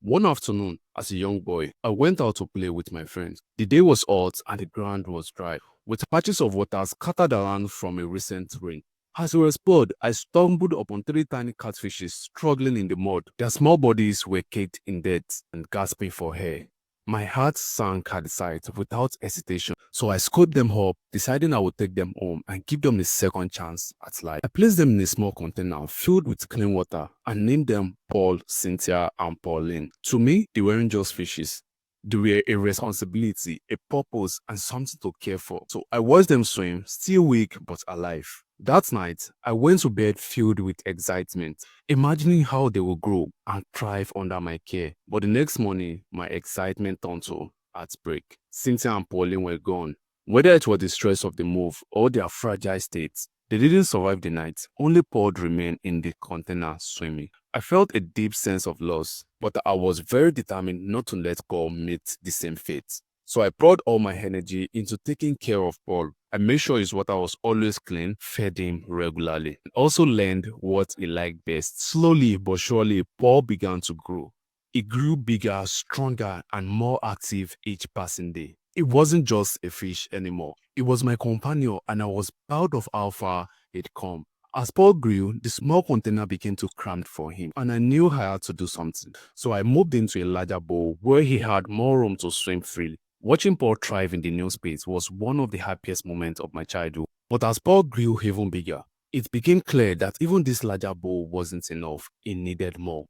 One afternoon, as a young boy, I went out to play with my friends. The day was hot and the ground was dry, with patches of water scattered around from a recent rain. As we were bored, I stumbled upon three tiny catfishes struggling in the mud. Their small bodies were caked in dirt and gasping for air. My heart sank at the sight without hesitation, so I scooped them up, deciding I would take them home and give them a second chance at life. I placed them in a small container filled with clean water and named them Paul, Cynthia, and Pauline. To me, they weren't just fishes. They were a responsibility, a purpose, and something to care for. So I watched them swim, still weak but alive. That night, I went to bed filled with excitement, imagining how they would grow and thrive under my care. But the next morning, my excitement turned to heartbreak. Cynthia and Pauline were gone. Whether it was the stress of the move or their fragile states, they didn't survive the night. Only Paul remained in the container swimming. I felt a deep sense of loss, but I was very determined not to let Paul meet the same fate. So I poured all my energy into taking care of Paul. I made sure his water was always clean, fed him regularly, and also learned what he liked best. Slowly but surely, Paul began to grow. He grew bigger, stronger, and more active each passing day. It wasn't just a fish anymore. It was my companion, and I was proud of how far he'd come. As Paul grew, the small container became too cramped for him, and I knew I had to do something. So I moved into a larger bowl where he had more room to swim freely. Watching Paul thrive in the new space was one of the happiest moments of my childhood. But as Paul grew even bigger, it became clear that even this larger bowl wasn't enough. He needed more.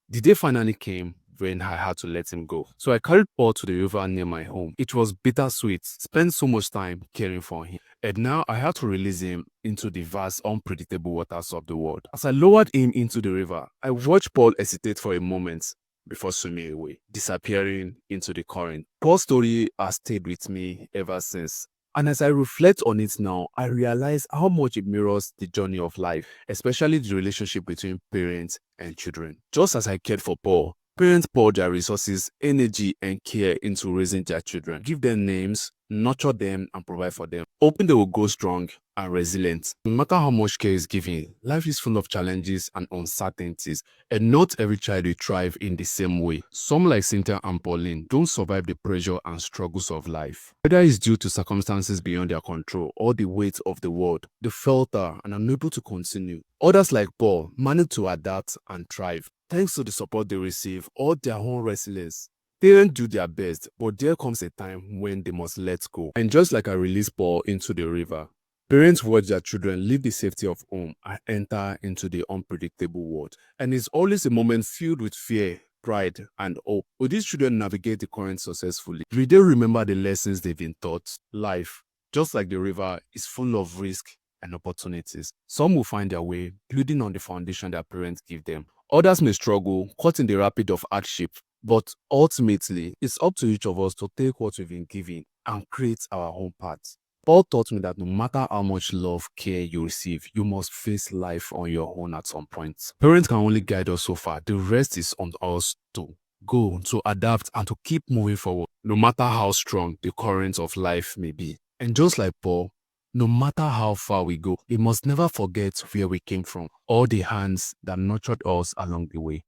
The day finally came when I had to let him go. So I carried Paul to the river near my home. It was bittersweet, spent so much time caring for him. And now I had to release him into the vast, unpredictable waters of the world. As I lowered him into the river, I watched Paul hesitate for a moment before swimming away, disappearing into the current. Paul's story has stayed with me ever since. And as I reflect on it now, I realize how much it mirrors the journey of life, especially the relationship between parents and children. Just as I cared for Paul, parents pour their resources, energy, and care into raising their children. Give them names, nurture them, and provide for them, hoping they will grow strong and resilient. No matter how much care is given, life is full of challenges and uncertainties, and not every child will thrive in the same way. Some, like Cynthia and Pauline, don't survive the pressure and struggles of life. Whether it's due to circumstances beyond their control or the weight of the world, they falter and are unable to continue. Others, like Paul, manage to adapt and thrive, thanks to the support they receive or their own resilience. Parents do their best, but there comes a time when they must let go. And just like I released Paul into the river, parents watch their children leave the safety of home and enter into the unpredictable world. And it's always a moment filled with fear, pride, and hope. Will these children navigate the current successfully? Will they remember the lessons they've been taught? Life, just like the river, is full of risk and opportunities. Some will find their way, building on the foundation their parents give them. Others may struggle, caught in the rapid of hardship. But ultimately, it's up to each of us to take what we've been given and create our own path. Paul taught me that no matter how much love, care you receive, you must face life on your own at some point. Parents can only guide us so far. The rest is on us to go, to adapt, and to keep moving forward, no matter how strong the currents of life may be. And just like Paul, no matter how far we go, we must never forget where we came from, or the hands that nurtured us along the way.